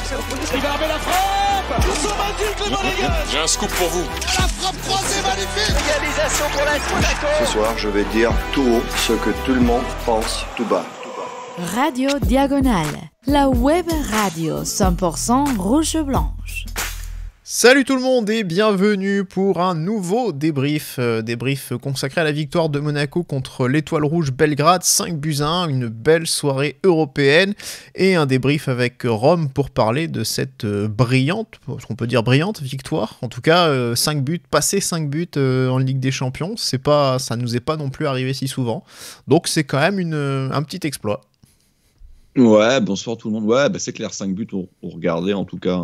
Il va armer la frappe. Ils sont battus, Clément Légas. J'ai un scoop pour vous. La frappe croisée magnifique. Égalisation pour l'AS Monaco. Ce soir, je vais dire tout haut ce que tout le monde pense tout bas. Radio Diagonale, la web radio 100% rouge-blanche. Salut tout le monde et bienvenue pour un nouveau débrief consacré à la victoire de Monaco contre l'Étoile Rouge Belgrade, 5-1, une belle soirée européenne et un débrief avec Rome pour parler de cette brillante victoire, en tout cas 5 buts en Ligue des Champions, ça nous est pas non plus arrivé si souvent, donc c'est quand même un petit exploit. Ouais, bonsoir tout le monde, ouais, c'est clair, 5 buts on regardait en tout cas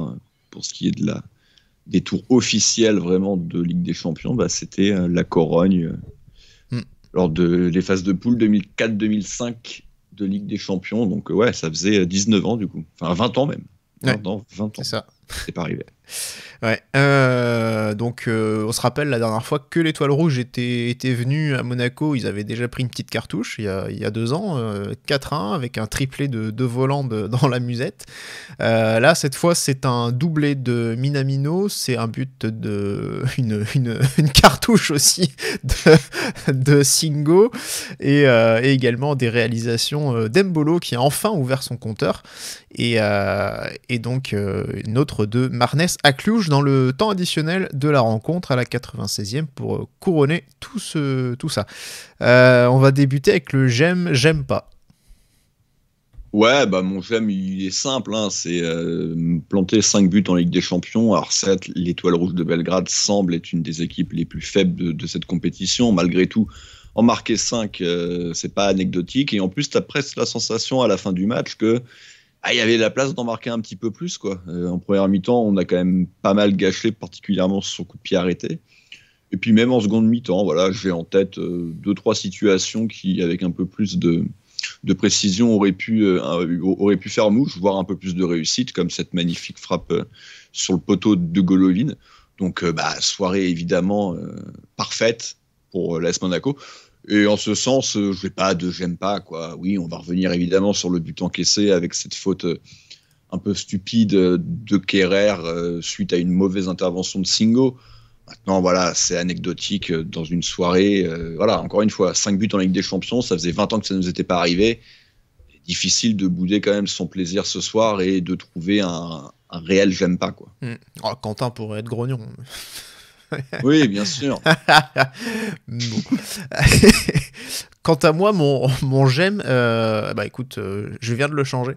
pour ce qui est des tours officiels vraiment de Ligue des Champions, c'était la Corogne lors des phases de poule 2004-2005 de Ligue des Champions. Donc ouais, ça faisait 19 ans du coup. Enfin 20 ans même. 20 ans. C'est ça. C'est pas arrivé. Ouais. Donc on se rappelle la dernière fois que l'Étoile Rouge était venue à Monaco, ils avaient déjà pris une petite cartouche il y a 2 ans, 4-1 avec un triplé de Voland dans la musette. Là cette fois c'est un doublé de Minamino, c'est un but une cartouche aussi de Singo et également des réalisations d'Embolo qui a enfin ouvert son compteur et donc une autre de Marnès à Cluj dans le temps additionnel de la rencontre à la 96e pour couronner tout ça. On va débuter avec le j'aime pas. Ouais, mon j'aime il est simple, c'est planter 5 buts en Ligue des Champions. Alors certes, l'Étoile Rouge de Belgrade semble être une des équipes les plus faibles de cette compétition. Malgré tout, en marquer 5, c'est pas anecdotique. Et en plus, t'as presque la sensation à la fin du match que il y avait la place d'en marquer un petit peu plus, quoi. En première mi-temps, on a quand même pas mal gâché, particulièrement sur son coup de pied arrêté. Et puis même en seconde mi-temps, voilà, j'ai en tête 2-3 situations qui, avec un peu plus de précision, auraient pu faire mouche, voire un peu plus de réussite, comme cette magnifique frappe sur le poteau de Golovin. Donc, soirée évidemment parfaite pour l'AS Monaco. Et en ce sens, je n'ai pas de j'aime pas, quoi. Oui, on va revenir évidemment sur le but encaissé avec cette faute un peu stupide de Kerrer suite à une mauvaise intervention de Singo. Maintenant, voilà, c'est anecdotique dans une soirée. Voilà, encore une fois, 5 buts en Ligue des Champions, ça faisait 20 ans que ça ne nous était pas arrivé. Difficile de bouder quand même son plaisir ce soir et de trouver un réel j'aime pas, quoi. Oh, Quentin pourrait être grognon. Oui, bien sûr. Bon. Quant à moi, mon j'aime, écoute, je viens de le changer.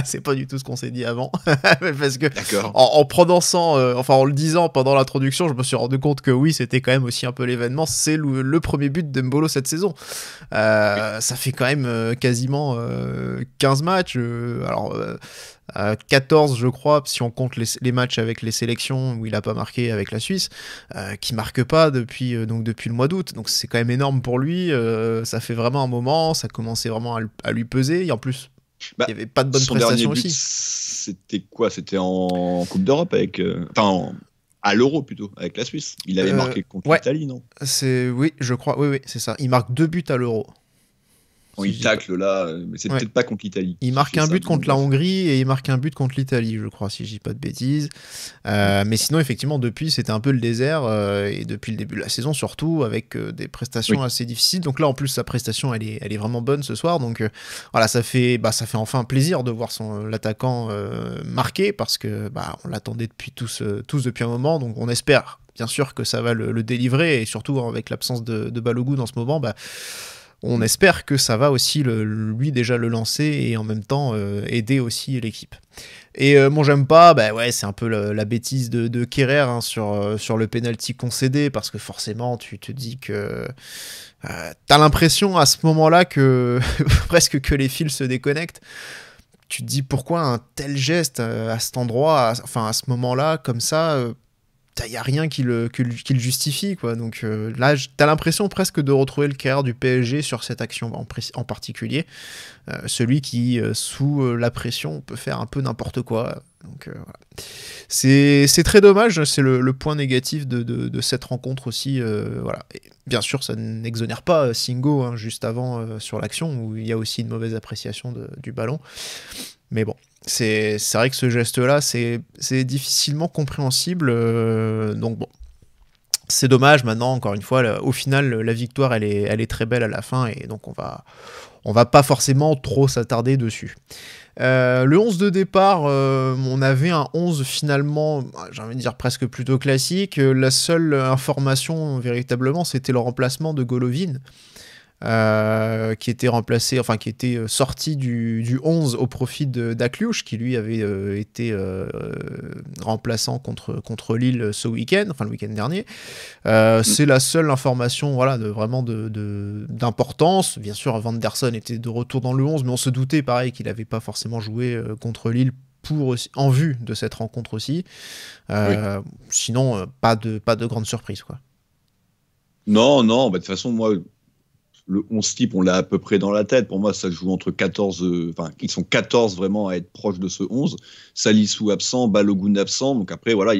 C'est pas du tout ce qu'on s'est dit avant. Parce que en prononçant, en le disant pendant l'introduction, je me suis rendu compte que oui, c'était quand même aussi un peu l'événement. C'est le premier but d'Embolo cette saison. Ça fait quand même quasiment 15 matchs. 14 je crois si on compte les matchs avec les sélections où il a pas marqué avec la Suisse, qui marque pas depuis le mois d'août, donc c'est quand même énorme pour lui. Ça fait vraiment un moment, ça commençait vraiment à lui peser, et en plus il y avait pas de bonnes prestations aussi. C'était quoi? C'était en Coupe d'Europe avec à l'Euro plutôt, avec la Suisse. Il avait marqué contre l'Italie, non? Oui, je crois, oui, c'est ça. Il marque 2 buts à l'Euro. Il tacle là, mais c'est peut-être pas contre l'Italie. Il marque un but contre la Hongrie et il marque un but contre l'Italie, je crois, si je dis pas de bêtises. Mais sinon, effectivement, depuis, c'était un peu le désert, et depuis le début de la saison, surtout, avec des prestations assez difficiles. Donc là, en plus, sa prestation, elle est vraiment bonne ce soir. Donc voilà, ça fait enfin plaisir de voir l'attaquant marquer, parce que on l'attendait depuis tous depuis un moment. Donc on espère, bien sûr, que ça va le délivrer, et surtout avec l'absence de Balogun en ce moment, on espère que ça va aussi lui déjà le lancer et en même temps aider aussi l'équipe. Et j'aime pas, c'est un peu la bêtise de Kerrer sur le penalty concédé, parce que forcément tu te dis que t'as l'impression à ce moment-là que presque que les fils se déconnectent. Tu te dis pourquoi un tel geste à cet endroit, à ce moment-là, comme ça. Il n'y a rien qui le justifie, quoi. Donc là, t'as l'impression presque de retrouver le Kerrer du PSG sur cette action en particulier. Celui qui, sous la pression, peut faire un peu n'importe quoi. Donc voilà. C'est très dommage, c'est le point négatif de cette rencontre aussi. Voilà. Et bien sûr, ça n'exonère pas Singo hein, juste avant sur l'action, où il y a aussi une mauvaise appréciation du ballon. Mais bon, c'est vrai que ce geste-là, c'est difficilement compréhensible. Donc bon, c'est dommage. Maintenant, encore une fois, au final, la victoire, elle est très belle à la fin, et donc on va pas forcément trop s'attarder dessus. Le 11 de départ, on avait un 11 finalement, j'ai envie de dire presque plutôt classique. La seule information véritablement, c'était le remplacement de Golovin, qui était remplacé, enfin qui était sorti du 11 au profit d'Akliouche, qui lui avait été remplaçant contre Lille ce week-end, enfin le week-end dernier. C'est la seule information voilà, d'importance. Bien sûr, Van der Son était de retour dans le 11, mais on se doutait pareil qu'il n'avait pas forcément joué contre Lille en vue de cette rencontre aussi. Sinon, pas de grande surprise, quoi. Non, bah, de toute façon, moi, le 11 type, on l'a à peu près dans la tête. Pour moi, ça joue entre 14... Enfin, ils sont 14 vraiment à être proches de ce 11. Salissou absent, Balogun absent. Donc après, voilà,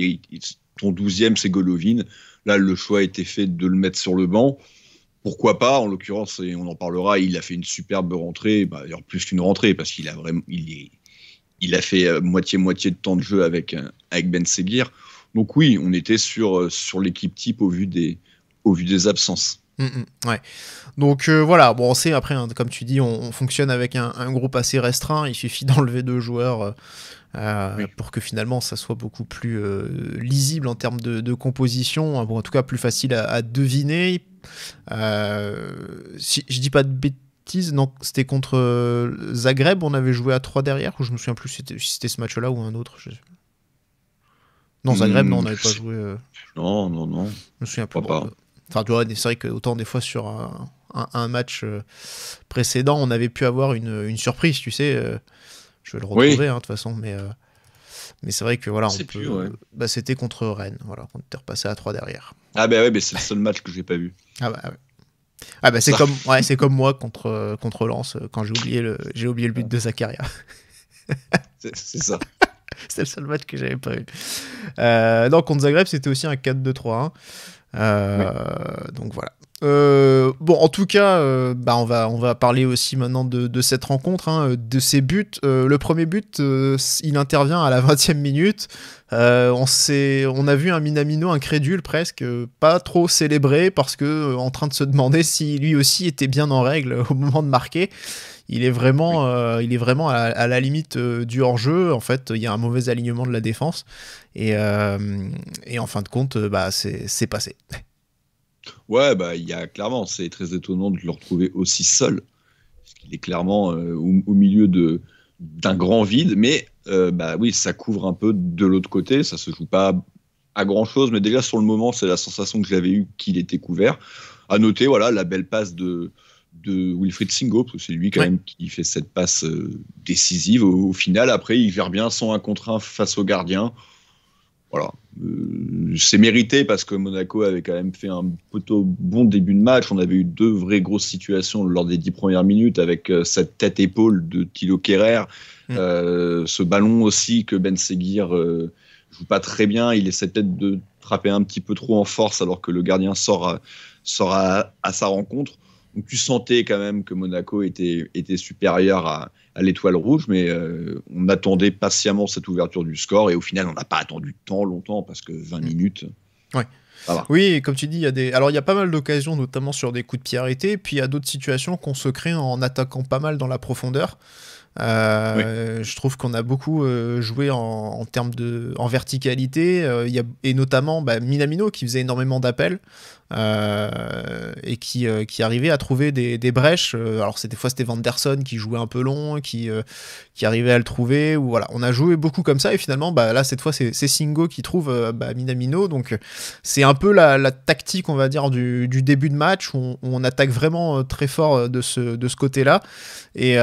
ton 12e, c'est Golovin. Là, le choix a été fait de le mettre sur le banc. Pourquoi pas? En l'occurrence, et on en parlera, il a fait une superbe rentrée. Bah, d'ailleurs, plus qu'une rentrée, parce qu'il a vraiment... Il a fait moitié de temps de jeu avec Ben Seguir. Donc oui, on était sur l'équipe type au vu des absences. Ouais. Donc voilà, bon, on sait après, hein, comme tu dis, on fonctionne avec un groupe assez restreint. Il suffit d'enlever 2 joueurs pour que finalement ça soit beaucoup plus lisible en termes de composition. Bon, en tout cas, plus facile à deviner. Si je dis pas de bêtises, non, c'était contre Zagreb, on avait joué à 3 derrière, ou je me souviens plus si c'était ce match-là ou un autre. Non, Zagreb, non, on n'avait pas joué. Non. Je me souviens plus. Pas. Enfin, tu vois, c'est vrai que autant des fois sur un match précédent, on avait pu avoir une surprise, tu sais. Je vais le retrouver, hein, de toute façon, mais c'est vrai que voilà, c'était contre Rennes, voilà, on était repassé à 3 derrière. Ah bah ouais, mais c'est le seul match que j'ai pas vu. Ah bah c'est comme moi contre Lens quand j'ai oublié le but de Zakaria. C'est ça. C'était le seul match que j'avais pas vu. Non, contre Zagreb, c'était aussi un 4-2-3-1. Donc voilà. Bon, en tout cas, on va parler aussi maintenant de cette rencontre, hein, de ses buts. Le premier but, il intervient à la 20e minute. On a vu un Minamino incrédule presque, pas trop célébré, parce que en train de se demander si lui aussi était bien en règle au moment de marquer. Il est vraiment à la limite du hors-jeu. En fait, il y a un mauvais alignement de la défense. Et en fin de compte, c'est passé. Ouais, clairement, c'est très étonnant de le retrouver aussi seul. Parce qu'il est clairement au milieu d'un grand vide. Mais oui, ça couvre un peu de l'autre côté. Ça se joue pas à grand-chose. Mais déjà, sur le moment, c'est la sensation que j'avais eue qu'il était couvert. À noter, voilà, la belle passe de Wilfried Singo, parce que c'est lui quand même qui fait cette passe décisive au final. Après, il gère bien son 1 contre 1 face au gardien. Voilà. C'est mérité parce que Monaco avait quand même fait un plutôt bon début de match. On avait eu 2 vraies grosses situations lors des 10 premières minutes avec cette tête-épaule de Thilo Kehrer. Ce ballon aussi que Ben Seguir joue pas très bien. Il essaie peut-être de frapper un petit peu trop en force alors que le gardien sort à sa rencontre. Donc tu sentais quand même que Monaco était supérieur à l'Étoile Rouge, mais on attendait patiemment cette ouverture du score, et au final on n'a pas attendu tant longtemps, parce que 20 minutes... Ouais. Oui, comme tu dis, il y a pas mal d'occasions, notamment sur des coups de pied arrêtés, puis il y a d'autres situations qu'on se crée en attaquant pas mal dans la profondeur. Je trouve qu'on a beaucoup joué en termes en verticalité, et notamment Minamino qui faisait énormément d'appels et qui arrivait à trouver des brèches. Alors des fois c'était Van der Son qui jouait un peu long, qui arrivait à le trouver, ou voilà, on a joué beaucoup comme ça, et finalement là cette fois c'est Singo qui trouve Minamino. Donc c'est un peu la tactique, on va dire, du début de match, où on attaque vraiment très fort de ce côté là, et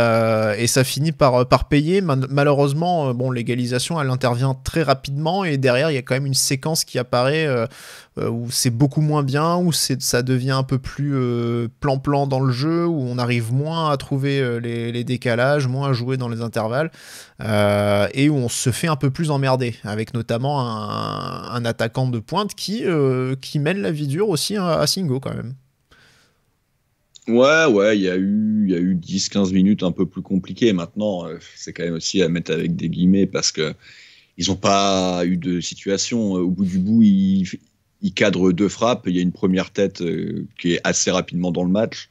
ça finit finit par payer. Malheureusement, bon, l'égalisation, elle intervient très rapidement et derrière, il y a quand même une séquence qui apparaît où c'est beaucoup moins bien, où ça devient un peu plus plan-plan dans le jeu, où on arrive moins à trouver les décalages, moins à jouer dans les intervalles, et où on se fait un peu plus emmerder, avec notamment un attaquant de pointe qui mène la vie dure aussi à Singo quand même. Ouais, il y a eu 10-15 minutes un peu plus compliquées. Maintenant, c'est quand même aussi à mettre avec des guillemets parce que ils n'ont pas eu de situation. Au bout du bout, ils cadrent 2 frappes. Il y a une première tête qui est assez rapidement dans le match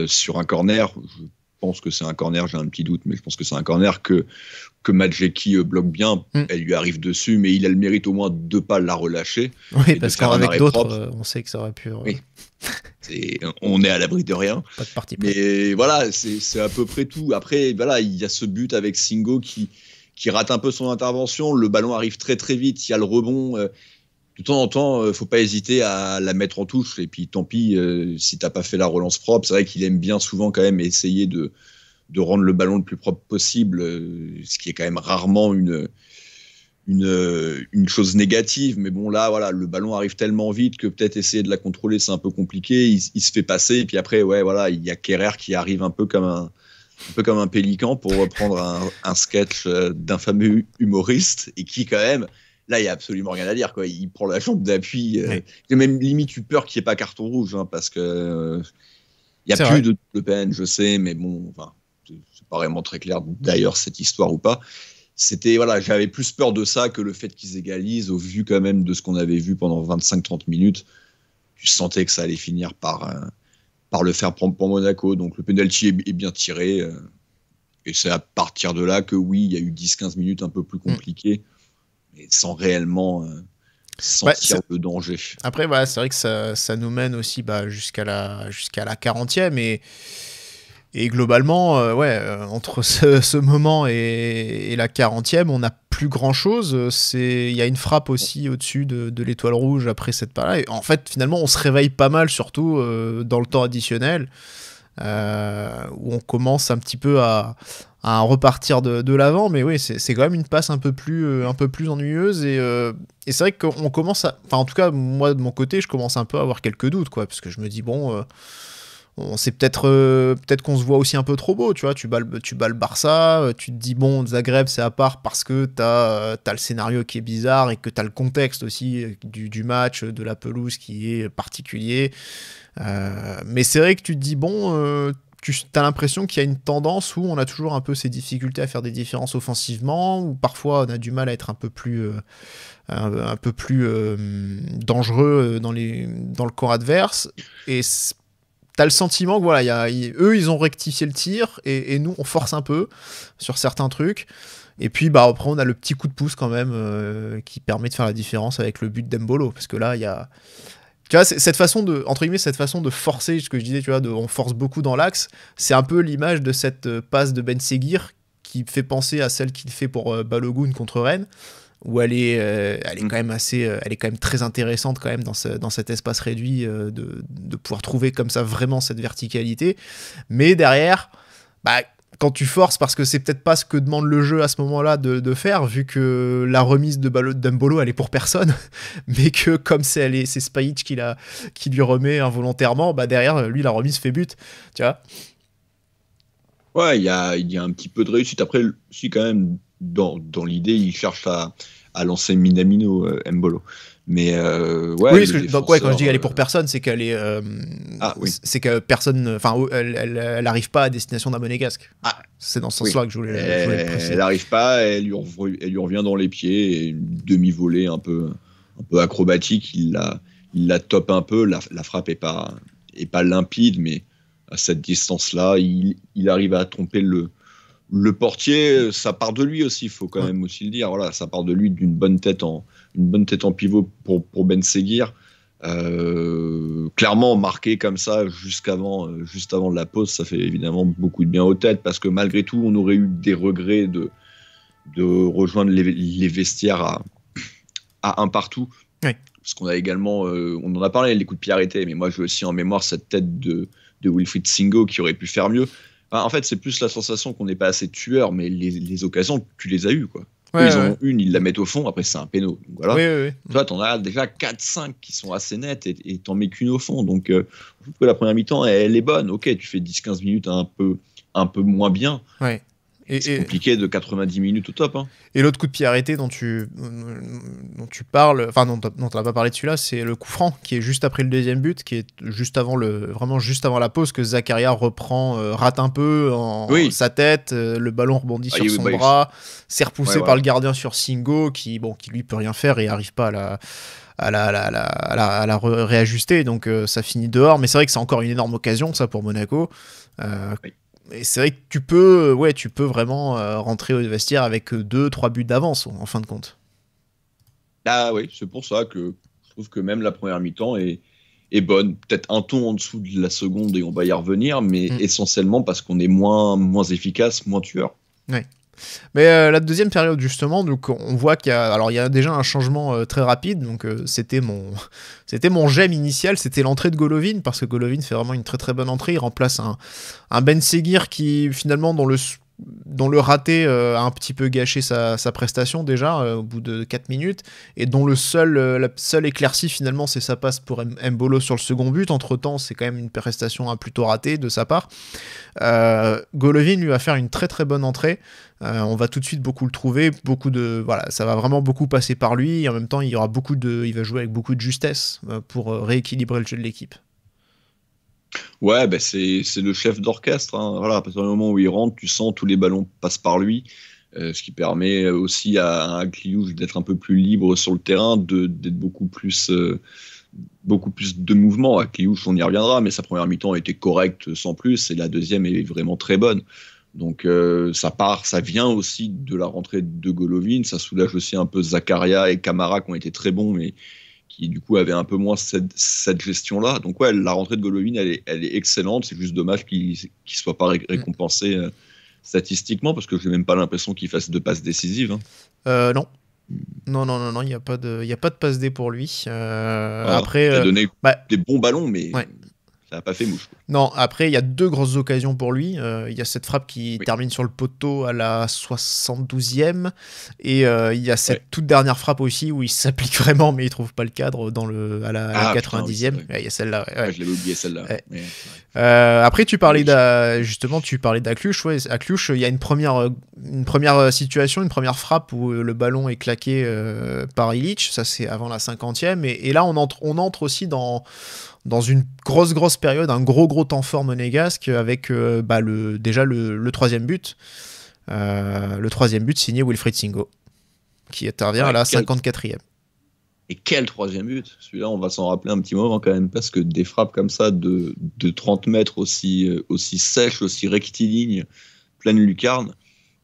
sur un corner. Je pense que c'est un corner, j'ai un petit doute, mais je pense que c'est un corner que Madjeki bloque bien. Elle lui arrive dessus, mais il a le mérite au moins de ne pas la relâcher. Oui, parce qu'avec d'autres, on sait que ça aurait pu... Oui. On est à l'abri de rien. Pas de parti pris. Mais voilà, c'est à peu près tout. Après, voilà, il y a ce but avec Singo qui rate un peu son intervention. Le ballon arrive très très vite. Il y a le rebond. De temps en temps, faut pas hésiter à la mettre en touche. Et puis tant pis si t'as pas fait la relance propre. C'est vrai qu'il aime bien souvent quand même essayer de rendre le ballon le plus propre possible, ce qui est quand même rarement une chose négative, mais bon là voilà, le ballon arrive tellement vite que peut-être essayer de la contrôler c'est un peu compliqué, il se fait passer et puis après ouais voilà, il y a Kerrer qui arrive un peu comme un pélican pour reprendre un sketch d'un fameux humoriste et qui quand même là il y a absolument rien à dire quoi, il prend la jambe d'appui, j'ai même limite eu peur qu'il n'y ait pas carton rouge parce que il y a plus de Le Pen, je sais, mais bon enfin c'est pas vraiment très clair d'ailleurs cette histoire ou pas. C'était voilà, j'avais plus peur de ça que le fait qu'ils égalisent au vu quand même de ce qu'on avait vu pendant 25-30 minutes. Je sentais que ça allait finir par le faire prendre pour Monaco. Donc le penalty est bien tiré et c'est à partir de là que oui, il y a eu 10-15 minutes un peu plus compliquées, mais sans réellement sentir le danger. Après c'est vrai que ça nous mène aussi jusqu'à la 40e et globalement, entre ce moment et la 40e, on n'a plus grand-chose. Il y a une frappe aussi au-dessus de l'étoile rouge après cette parade. En fait, finalement, on se réveille pas mal, surtout dans le temps additionnel, où on commence un petit peu à repartir de l'avant. Mais oui, c'est quand même une passe un peu plus ennuyeuse. Et c'est vrai qu'on commence à... Enfin, en tout cas, moi, de mon côté, je commence un peu à avoir quelques doutes, quoi, parce que je me dis, bon... c'est peut-être qu'on se voit aussi un peu trop beau, tu vois, tu bats le Barça, tu te dis bon, Zagreb c'est à part parce que t'as le scénario qui est bizarre et que t'as le contexte aussi du match, de la pelouse qui est particulier, mais c'est vrai que tu te dis bon, t'as l'impression qu'il y a une tendance où on a toujours un peu ces difficultés à faire des différences offensivement, où parfois on a du mal à être un peu plus dangereux dans le camp adverse, et t'as le sentiment que voilà, eux ils ont rectifié le tir et nous on force un peu sur certains trucs. Et puis après on a le petit coup de pouce quand même qui permet de faire la différence avec le but d'Embolo, parce que là il y a, tu vois, cette façon de, entre guillemets, cette façon de forcer, ce que je disais, tu vois, on force beaucoup dans l'axe, c'est un peu l'image de cette passe de Ben Seguir qui fait penser à celle qu'il fait pour Balogun contre Rennes, où elle est quand même elle est quand même très intéressante quand même dans cet espace réduit, de pouvoir trouver comme ça vraiment cette verticalité. Mais derrière, quand tu forces, parce que c'est peut-être pas ce que demande le jeu à ce moment-là de faire, vu que la remise d'Embolo elle est pour personne, mais que comme c'est Spajic qui lui remet involontairement, derrière lui la remise fait but, tu vois. Ouais, il y a un petit peu de réussite. Après, si quand même, dans l'idée, il cherche à lancer Minamino, Embolo. Mais oui, quand je dis qu'elle est pour personne, c'est qu'elle est, c'est que personne, enfin, elle arrive pas à destination d'un monégasque. C'est dans ce sens-là que je voulais le préciser. Elle arrive pas, elle lui revient dans les pieds, et une demi-volée un peu acrobatique, il la top un peu, la frappe est pas limpide, mais à cette distance-là, il arrive à tromper le portier. Ça part de lui aussi, il faut quand même aussi le dire. Voilà, ça part de lui, d'une bonne tête en pivot pour Ben Seguir. Clairement, marqué comme ça juste avant la pause, ça fait évidemment beaucoup de bien aux têtes, parce que malgré tout, on aurait eu des regrets de rejoindre les vestiaires à un partout. Oui. Parce qu'on a également, on en a parlé, les coups de pied arrêtés, mais moi j'ai aussi en mémoire cette tête de Wilfried Singo qui aurait pu faire mieux. Enfin, en fait, c'est plus la sensation qu'on n'est pas assez tueur, mais les occasions, tu les as eues, quoi. Ouais, Eux, ils en ouais. ont une, ils la mettent au fond, après c'est un péno. Donc, voilà. Oui, oui, oui. Toi, t'en as déjà 4-5 qui sont assez nettes et t'en mets qu'une au fond. Donc, je trouve que la première mi-temps, elle est bonne. Ok, tu fais 10-15 minutes un peu moins bien. Ouais. C'est compliqué de 90 minutes au top. Hein. Et l'autre coup de pied arrêté dont tu parles, enfin dont tu n'as pas parlé de celui-là, c'est le coup franc qui est juste après le deuxième but, qui est vraiment juste avant la pause, que Zakaria reprend, rate un peu sa tête, le ballon rebondit sur son bras, c'est repoussé par le gardien sur Singo qui lui peut rien faire et arrive pas à la réajuster, donc ça finit dehors. Mais c'est vrai que c'est encore une énorme occasion ça pour Monaco. Et c'est vrai que tu peux vraiment rentrer au vestiaire avec 2-3 buts d'avance en fin de compte. Ah oui, c'est pour ça que je trouve que même la première mi-temps est bonne. Peut-être un ton en dessous de la seconde et on va y revenir, mais essentiellement parce qu'on est moins efficace, moins tueur. Ouais. Mais la deuxième période justement, donc on voit qu'il y a déjà un changement très rapide. Donc c'était mon j'aime initial, c'était l'entrée de Golovin, parce que Golovin fait vraiment une très très bonne entrée. Il remplace un Ben Seguir qui finalement dont le raté a un petit peu gâché sa prestation déjà au bout de 4 minutes, et dont la seule éclaircie finalement c'est sa passe pour Mbolo sur le second but. Entre temps c'est quand même une prestation plutôt ratée de sa part. Golovin lui va faire une très très bonne entrée. On va tout de suite beaucoup le trouver, ça va vraiment beaucoup passer par lui, et en même temps il va jouer avec beaucoup de justesse pour rééquilibrer le jeu de l'équipe. Ouais, c'est le chef d'orchestre. Hein. Voilà, à partir du moment où il rentre, tu sens tous les ballons passent par lui, ce qui permet aussi à Kliouche d'être un peu plus libre sur le terrain, d'être beaucoup plus de mouvement. À Kliouche, on y reviendra, mais sa première mi-temps était correcte sans plus, et la deuxième est vraiment très bonne. Donc ça vient aussi de la rentrée de Golovin, ça soulage aussi un peu Zakaria et Camara qui ont été très bons, mais qui du coup avaient un peu moins cette gestion-là. Donc ouais, la rentrée de Golovin, elle est excellente, c'est juste dommage qu'il ne soit pas récompensé statistiquement, parce que je n'ai même pas l'impression qu'il fasse de passes décisives. Hein. Non. Non, il n'y a pas de passe D pour lui. Après, il a donné des bons ballons, mais... Ouais. Ça n'a pas fait mouche. Non, après, il y a 2 grosses occasions pour lui. Il y a cette frappe qui termine sur le poteau à la 72e. Et il y a cette toute dernière frappe aussi où il s'applique vraiment, mais il ne trouve pas le cadre à la 90e. Il y a celle-là. Ouais. Je l'avais oublié, celle-là. Ouais. Après, tu parlais d'Akluch. Ouais, Akluch, il y a une première situation, une première frappe où le ballon est claqué par Illich. Ça, c'est avant la 50e. Et là, on entre aussi dans une grosse période, un gros temps fort monégasque, avec le troisième but. Le troisième but signé Wilfried Singo, qui intervient à la 54e. Et quel troisième but! Celui-là, on va s'en rappeler un petit moment quand même, parce que des frappes comme ça de 30 mètres aussi sèches, aussi rectilignes, pleine lucarne.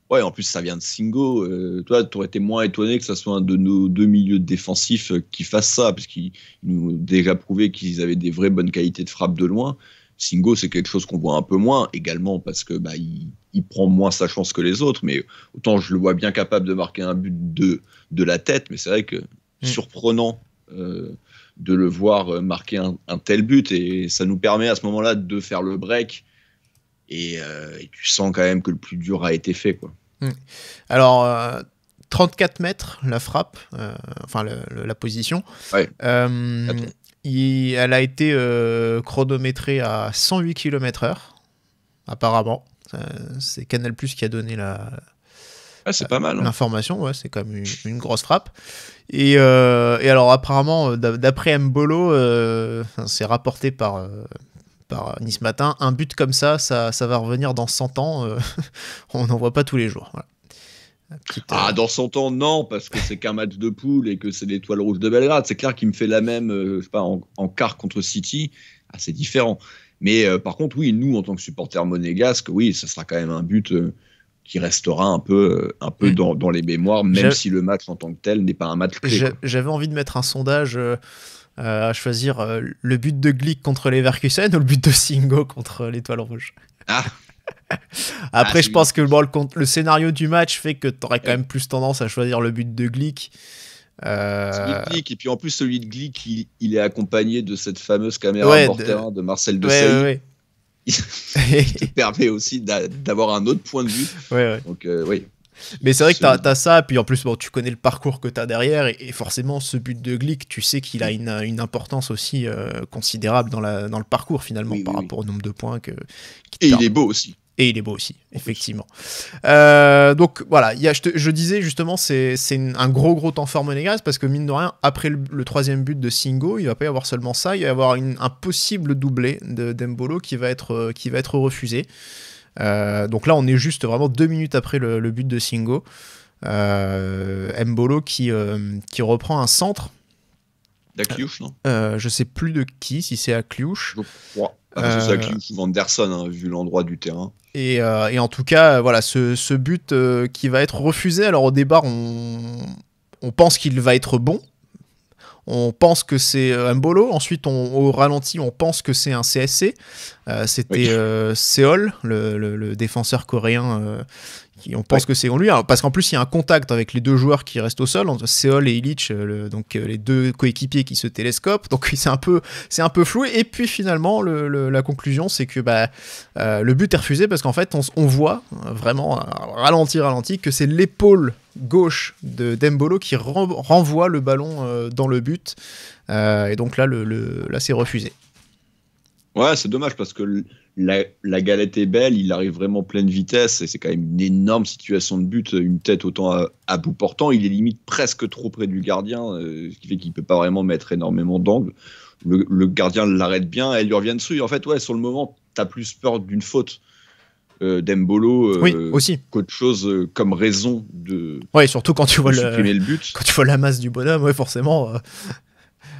Ouais, en plus, ça vient de Singo. Toi, tu aurais été moins étonné que ce soit un de nos 2 milieux défensifs qui fasse ça, puisqu'ils nous ont déjà prouvé qu'ils avaient des vraies bonnes qualités de frappe de loin. Singo, c'est quelque chose qu'on voit un peu moins, également parce que il prend moins sa chance que les autres, mais autant je le vois bien capable de marquer un but de la tête, mais c'est vrai que surprenant de le voir marquer un tel but, et ça nous permet à ce moment-là de faire le break, et tu sens quand même que le plus dur a été fait, quoi. Alors 34 mètres la frappe, la position. Ouais. Elle a été chronométrée à 108 km/h apparemment. C'est Canal+ qui a donné c'est pas mal, l'information. Ouais, c'est quand même une grosse frappe. Et alors apparemment, d'après Mbolo, c'est rapporté par Nice Matin, un but comme ça va revenir dans 100 ans. On n'en voit pas tous les jours. Voilà. Dans 100 ans, non, parce que c'est qu'un match de poule et que c'est l'Étoile Rouge de Belgrade. C'est clair qu'il me fait la même en quart contre City. C'est différent. Mais par contre, oui, nous, en tant que supporters monégasques, oui, ça sera quand même un but qui restera un peu dans les mémoires, même si le match en tant que tel n'est pas un match clé. J'avais envie de mettre un sondage à choisir le but de Glick contre Leverkusen ou le but de Singo contre l'Étoile Rouge. Après, je pense que le scénario du match fait que tu aurais quand même plus tendance à choisir le but de Glick. Celui de Glick, et puis en plus, celui de Glick, il est accompagné de cette fameuse caméra bord terrain de Marcel Desailly. il te permet aussi d'avoir un autre point de vue. Ouais. Donc, oui. Mais c'est vrai que t'as ça, puis en plus, bon, tu connais le parcours que t'as derrière, et forcément, ce but de Glick, tu sais qu'il a une importance aussi considérable dans le parcours, finalement, par rapport au nombre de points et il est beau aussi. Et il est beau aussi, effectivement. Donc voilà, je disais justement, c'est un gros temps fort monégasque, parce que mine de rien, après le troisième but de Singo, il va pas y avoir seulement ça, il va y avoir un possible doublé d'Embolo qui va être refusé. Donc là, on est juste vraiment 2 minutes après le but de Singo. Embolo qui reprend un centre. D'Akliouche, non Je sais plus de qui, si c'est Akliouche. Je crois. Parce que c'est Akliouche ou Vanderson, hein, vu l'endroit du terrain. Et en tout cas, voilà, ce but qui va être refusé. Alors au départ, on pense qu'il va être bon. On pense que c'est Embolo. Ensuite, au ralenti, on pense que c'est un CSC. C'était Seol, le défenseur coréen. On pense que c'est lui, parce qu'en plus il y a un contact avec les deux joueurs qui restent au sol, entre Seol et Illich, donc les deux coéquipiers qui se télescopent, donc c'est un peu flou. Et puis finalement la conclusion, c'est que le but est refusé parce qu'en fait on voit vraiment ralenti que c'est l'épaule gauche d'Embolo qui renvoie le ballon dans le but, et donc là c'est refusé. Ouais, c'est dommage parce que la galette est belle, il arrive vraiment pleine vitesse et c'est quand même une énorme situation de but, une tête autant à bout portant, il est limite presque trop près du gardien, ce qui fait qu'il peut pas vraiment mettre énormément d'angle. Le gardien l'arrête bien et elle lui revient dessus. Et en fait, ouais, sur le moment, t'as plus peur d'une faute d'Embolo aussi qu'autre chose comme raison de surtout quand tu vois supprimer le but. Quand tu vois la masse du bonhomme, forcément.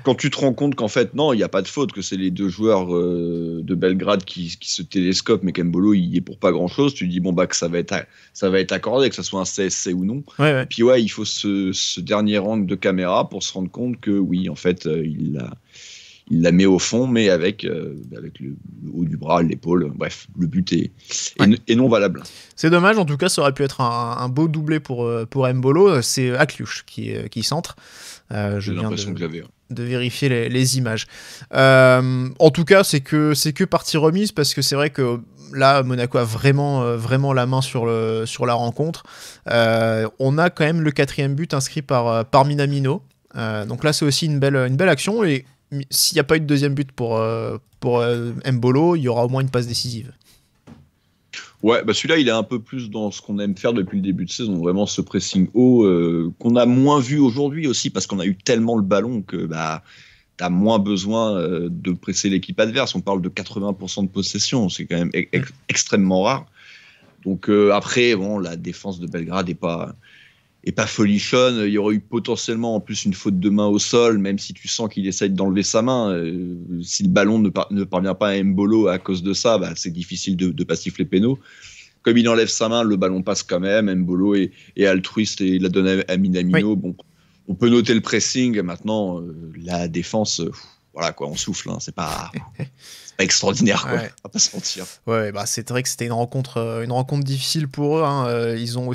Quand tu te rends compte qu'en fait, non, il n'y a pas de faute, que c'est les deux joueurs de Belgrade qui se télescopent, mais qu'Embolo, il y est pour pas grand-chose, tu te dis, bon, que ça va être accordé, que ce soit un CSC ou non. Ouais. Et puis, il faut ce dernier angle de caméra pour se rendre compte que, oui, en fait, il la met au fond, mais avec le haut du bras, l'épaule, bref, le but est non valable. C'est dommage, en tout cas, ça aurait pu être un beau doublé pour Embolo. C'est Akliouche qui centre. J'ai l'impression que j'avais... de vérifier les images. En tout cas, c'est que partie remise, parce que c'est vrai que là, Monaco a vraiment la main sur la rencontre. On a quand même le 4e but inscrit par Minamino. Donc là, c'est aussi une belle action, et s'il n'y a pas eu de 2e but pour Embolo, il y aura au moins une passe décisive. Ouais, celui-là, il est un peu plus dans ce qu'on aime faire depuis le début de saison, vraiment ce pressing haut qu'on a moins vu aujourd'hui aussi, parce qu'on a eu tellement le ballon que t'as moins besoin de presser l'équipe adverse. On parle de 80% de possession, c'est quand même extrêmement rare. Donc après, la défense de Belgrade est pas folichonne. Il y aurait eu potentiellement en plus une faute de main au sol, même si tu sens qu'il essaye d'enlever sa main. Si le ballon ne parvient pas à Embolo à cause de ça, c'est difficile de pas siffler pénaux. Comme il enlève sa main, le ballon passe quand même. Embolo est altruiste et il la donne à Minamino. Oui. Bon, on peut noter le pressing. Maintenant, la défense, on souffle. Hein. C'est pas extraordinaire, quoi. Ouais. On va pas se mentir. Ouais, c'est vrai que c'était une rencontre difficile pour eux. Hein. Ils ont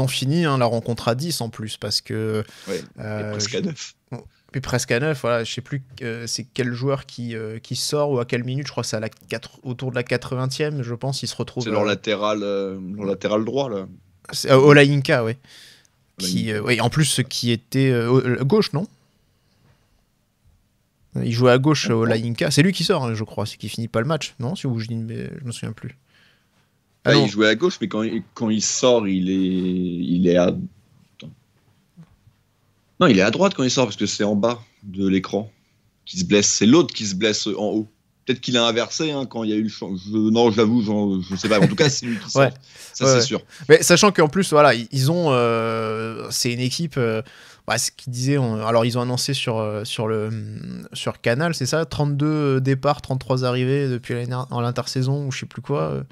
fini la rencontre à 10 en plus, parce que presque à 9. Puis presque à 9, voilà, je sais plus c'est quel joueur qui sort ou à quelle minute, je crois que c'est autour de la 80e, je pense, il se retrouve. C'est leur latéral droit, là. C'est Olayinka, ouais. En plus, qui était gauche, non? Il jouait à gauche, Olayinka. C'est lui qui sort, je crois. C'est qui finit pas le match, non? Je me souviens plus. Il jouait à gauche, mais quand il sort, il est à... Non, il est à droite quand il sort, parce que c'est en bas de l'écran qui se blesse. C'est l'autre qui se blesse en haut. Peut-être qu'il a inversé quand il y a eu le champ. Non, j'avoue, je sais pas. En tout cas, c'est lui qui sort. C'est sûr. Mais sachant qu'en plus, ils ont... c'est une équipe... ce qu'ils disaient... Alors, ils ont annoncé sur Canal, c'est ça, 32 départs, 33 arrivées depuis en l'intersaison, ou je sais plus quoi.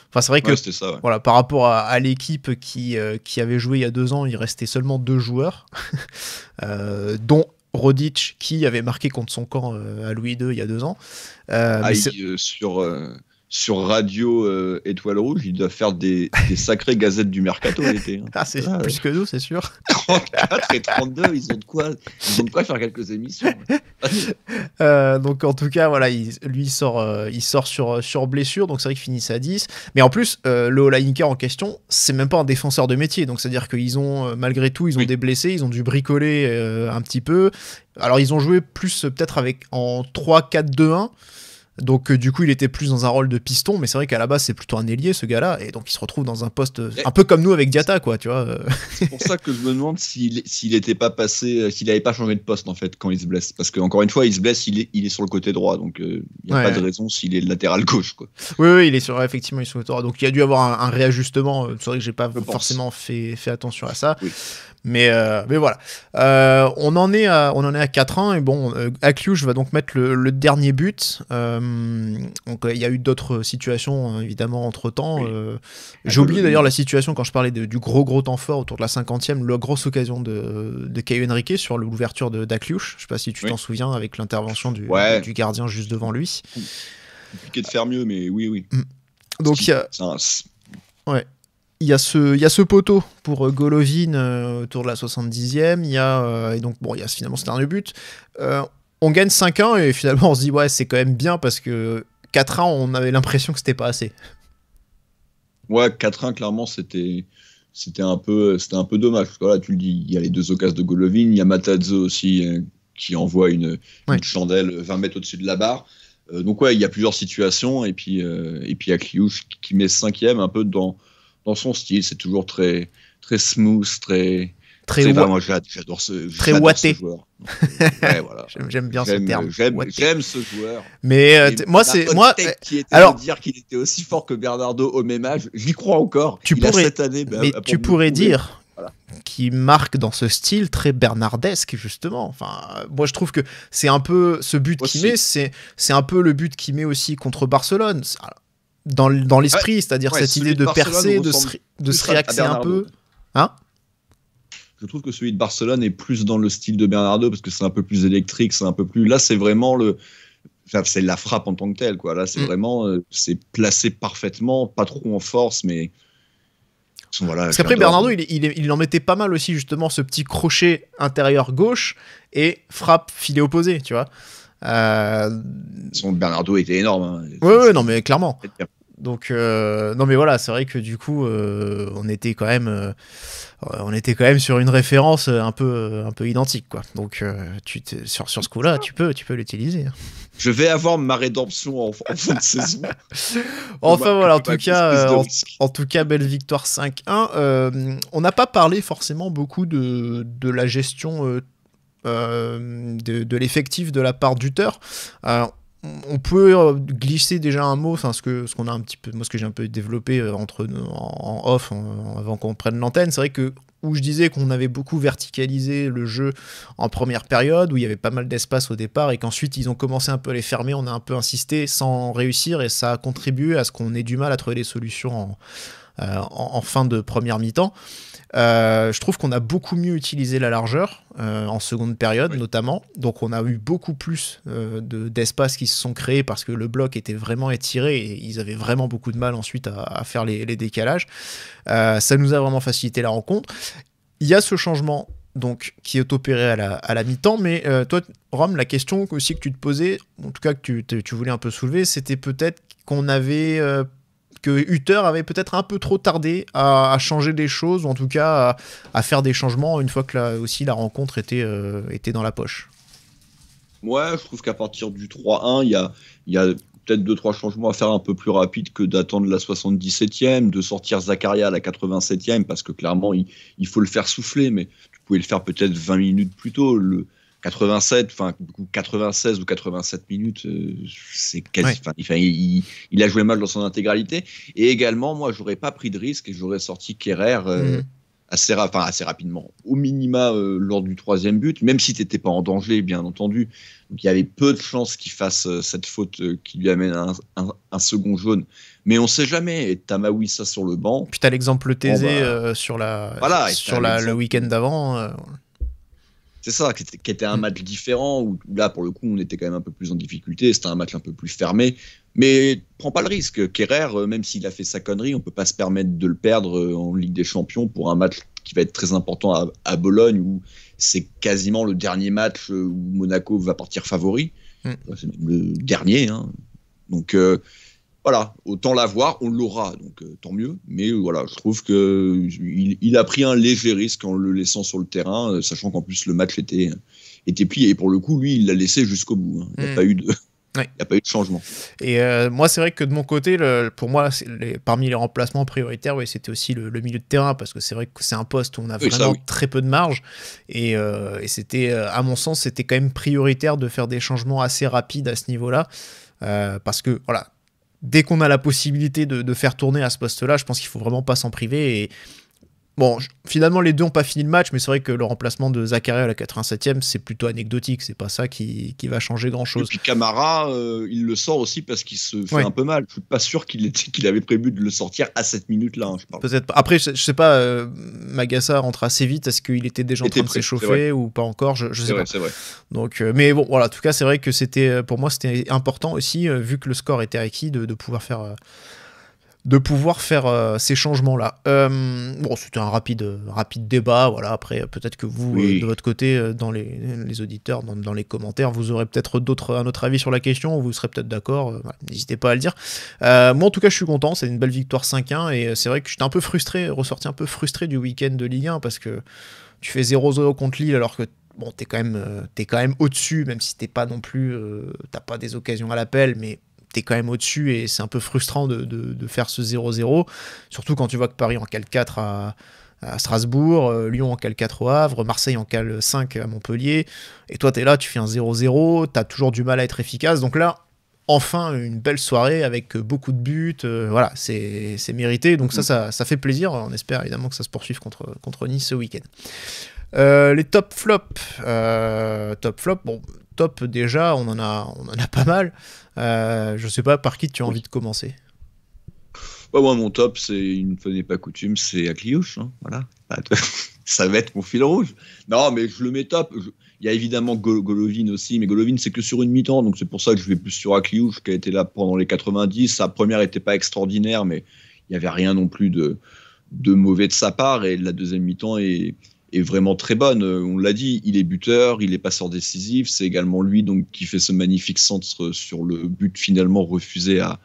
Enfin, c'est vrai que ça, par rapport à l'équipe qui avait joué il y a 2 ans, il restait seulement 2 joueurs, dont Rodic, sur Radio Étoile Rouge, ils doivent faire des sacrées gazettes du mercato l'été. Hein. Ah, c'est plus que nous, c'est sûr. 34 et 32, ils ont de quoi faire quelques émissions. Donc en tout cas, voilà, lui il sort sur blessure, donc c'est vrai qu'il finit à 10. Mais en plus, le Olayinka en question, c'est même pas un défenseur de métier, donc c'est-à-dire qu'ils ont, malgré tout, ils ont des blessés, ils ont dû bricoler un petit peu. Alors ils ont joué plus peut-être en 3-4-2-1. Donc du coup il était plus dans un rôle de piston, mais c'est vrai qu'à la base c'est plutôt un ailier ce gars-là, et donc il se retrouve dans un poste un peu comme nous avec Diatta, quoi, tu vois. C'est pour ça que je me demande s'il était pas passé, s'il n'avait pas changé de poste en fait quand il se blesse, parce qu'encore une fois il se blesse, il est sur le côté droit, donc il n'y a pas de raison s'il est latéral gauche, quoi. Oui, il est effectivement il est sur le droit, donc il y a dû avoir un réajustement. C'est vrai que j'ai pas forcément fait attention à ça. Oui. Mais voilà, on en est à 4-1, et bon, Akliouche va donc mettre le dernier but. Donc il y a eu d'autres situations évidemment entre temps. J'ai oublié d'ailleurs la situation quand je parlais du gros temps fort autour de la 50e, la grosse occasion de Caio Henrique sur l'ouverture d'Akliouche. Je sais pas si tu t'en souviens, avec l'intervention du gardien juste devant lui. Compliqué de faire mieux, mais oui. Donc il y a... Ouais. Il y a ce poteau pour Golovin autour de la 70e. Il y a finalement ce dernier but. On gagne 5-1 et finalement on se dit ouais, c'est quand même bien, parce que 4-1 on avait l'impression que c'était pas assez. Ouais, 4-1 clairement c'était un peu dommage. Parce que là tu le dis, il y a les deux occasions de Golovin, il y a Matarazzo aussi qui envoie une chandelle 20 mètres au-dessus de la barre. Donc ouais, il y a plusieurs situations, et puis Akliouche qui met 5e un peu dans son style. C'est toujours très smooth, très moi j'adore ce joueur. Ouais, voilà. J'aime bien ce terme. J'aime ce joueur. Mais moi qui était alors dire qu'il était aussi fort que Bernardo au même âge, j'y crois encore. Tu pourrais dire qu'il marque dans ce style très bernardesque, justement. Enfin, moi je trouve que c'est un peu ce but qu'il met, c'est un peu le but qu'il met aussi contre Barcelone. Dans l'esprit, c'est-à-dire cette idée de percer, de se réaxer un peu. Hein ? Je trouve que celui de Barcelone est plus dans le style de Bernardo, parce que c'est un peu plus électrique, c'est un peu plus... Là, c'est vraiment c'est la frappe en tant que telle, quoi. Là, c'est vraiment... c'est placé parfaitement, pas trop en force, mais... Voilà, parce qu'après, Bernardo, il en mettait pas mal aussi, justement, ce petit crochet intérieur gauche et frappe filet opposé, tu vois. Son Bernardo était énorme. Hein. Ouais, non, mais clairement. Donc, non, mais voilà, c'est vrai que du coup, on était quand même sur une référence un peu identique, quoi. Donc, sur ce coup-là, tu peux l'utiliser. Je vais avoir ma rédemption en fin de saison. Enfin, voilà, en tout cas, belle victoire 5-1. On n'a pas parlé forcément beaucoup de la gestion de l'effectif de la part d'Hutter. On peut glisser déjà un mot, enfin ce que j'ai un peu développé en off avant qu'on prenne l'antenne. C'est vrai que où je disais qu'on avait beaucoup verticalisé le jeu en première période, où il y avait pas mal d'espace au départ, et qu'ensuite ils ont commencé un peu à les fermer, on a un peu insisté sans réussir, et ça a contribué à ce qu'on ait du mal à trouver des solutions en fin de première mi-temps. Je trouve qu'on a beaucoup mieux utilisé la largeur en seconde période, notamment. Donc on a eu beaucoup plus d'espace qui se sont créés, parce que le bloc était vraiment étiré et ils avaient vraiment beaucoup de mal ensuite à faire les décalages. Ça nous a vraiment facilité la rencontre. Il y a ce changement donc qui est opéré à la mi-temps, mais toi, Rome, la question aussi que tu te posais, en tout cas que tu voulais un peu soulever, c'était peut-être qu'on avait... que Hutter avait peut-être un peu trop tardé à changer des choses, ou en tout cas à faire des changements une fois que la rencontre était dans la poche. Ouais, je trouve qu'à partir du 3-1, il y a peut-être 2-3 changements à faire un peu plus rapide que d'attendre la 77e, de sortir Zakaria à la 87e, parce que clairement, il faut le faire souffler, mais tu pouvais le faire peut-être 20 minutes plus tôt. Le 96 ou 87 minutes, c'est quasi. Il a joué mal dans son intégralité. Et également, moi, j'aurais pas pris de risque et j'aurais sorti Kerrer assez rapidement, au minima lors du 3e but, même si t'étais pas en danger, bien entendu. Donc il y avait peu de chances qu'il fasse cette faute qui lui amène un second jaune. Mais on sait jamais. Et Tamawissa sur le banc. Puis t'as l'exemple Thésée sur le week-end d'avant. C'est ça, qui était un match différent, où là, pour le coup, on était quand même un peu plus en difficulté, c'était un match un peu plus fermé, mais prends pas le risque. Kerrer, même s'il a fait sa connerie, on peut pas se permettre de le perdre en Ligue des Champions pour un match qui va être très important à Bologne, où c'est quasiment le dernier match où Monaco va partir favori. C'est même le dernier, hein. Donc voilà, autant l'avoir, on l'aura, donc tant mieux. Mais voilà, je trouve qu'il a pris un léger risque en le laissant sur le terrain, sachant qu'en plus le match était plié. Et pour le coup, lui, il l'a laissé jusqu'au bout, hein. Il n'y a pas eu de... Ouais. Il n'y a pas eu de changement. Et moi, c'est vrai que de mon côté, pour moi, parmi les remplacements prioritaires, c'était aussi le milieu de terrain, parce que c'est vrai que c'est un poste où on a vraiment très peu de marge. Et c'était, à mon sens, c'était quand même prioritaire de faire des changements assez rapides à ce niveau-là. Parce que, voilà, dès qu'on a la possibilité de faire tourner à ce poste-là, je pense qu'il ne faut vraiment pas s'en priver. Et bon, finalement, les deux n'ont pas fini le match, mais c'est vrai que le remplacement de Zakaria à la 87e, c'est plutôt anecdotique. C'est pas ça qui va changer grand-chose. Et puis Camara, il le sort aussi parce qu'il se fait un peu mal. Je suis pas sûr qu'il avait prévu de le sortir à cette minute-là. Hein, peut-être pas. Après, je sais pas, Magassa rentre assez vite. Est-ce qu'il était déjà en train de s'échauffer ou pas encore? Je sais pas. C'est vrai. Donc, mais bon, voilà. En tout cas, c'est vrai que pour moi, c'était important aussi, vu que le score était acquis, de pouvoir faire... ces changements-là. Bon, c'était un rapide débat. Voilà. Après, peut-être que vous, de votre côté, dans les auditeurs, dans les commentaires, vous aurez peut-être un autre avis sur la question, ou vous serez peut-être d'accord. Voilà, n'hésitez pas à le dire. Moi, en tout cas, je suis content. C'est une belle victoire 5-1. Et c'est vrai que j'étais ressorti un peu frustré du week-end de Ligue 1, parce que tu fais 0-0 contre Lille, alors que bon, t'es quand même au-dessus, même si t'es pas non plus... t'as pas des occasions à l'appel, mais... t'es quand même au-dessus, et c'est un peu frustrant de faire ce 0-0, surtout quand tu vois que Paris en cale 4 à Strasbourg, Lyon en cale 4 au Havre, Marseille en cale 5 à Montpellier, et toi t'es là, tu fais un 0-0, t'as toujours du mal à être efficace, donc là, enfin une belle soirée avec beaucoup de buts, voilà, c'est mérité, donc ça fait plaisir, on espère évidemment que ça se poursuive contre Nice ce week-end. Les top flops, bon, top déjà, on en a pas mal. Je sais pas par qui tu as envie de commencer. Moi, mon top, c'est une fois n'est pas coutume, c'est Akliouche, hein, voilà. Ça va être mon fil rouge. Non, mais je le mets top. Il y a évidemment Golovin aussi, mais Golovin, c'est que sur une mi-temps, donc c'est pour ça que je vais plus sur Akliouche, qui a été là pendant les 90. Sa première n'était pas extraordinaire, mais il n'y avait rien non plus de mauvais de sa part, et la deuxième mi-temps est vraiment très bonne. On l'a dit, il est buteur, il est passeur décisif. C'est également lui donc qui fait ce magnifique centre sur le but finalement refusé à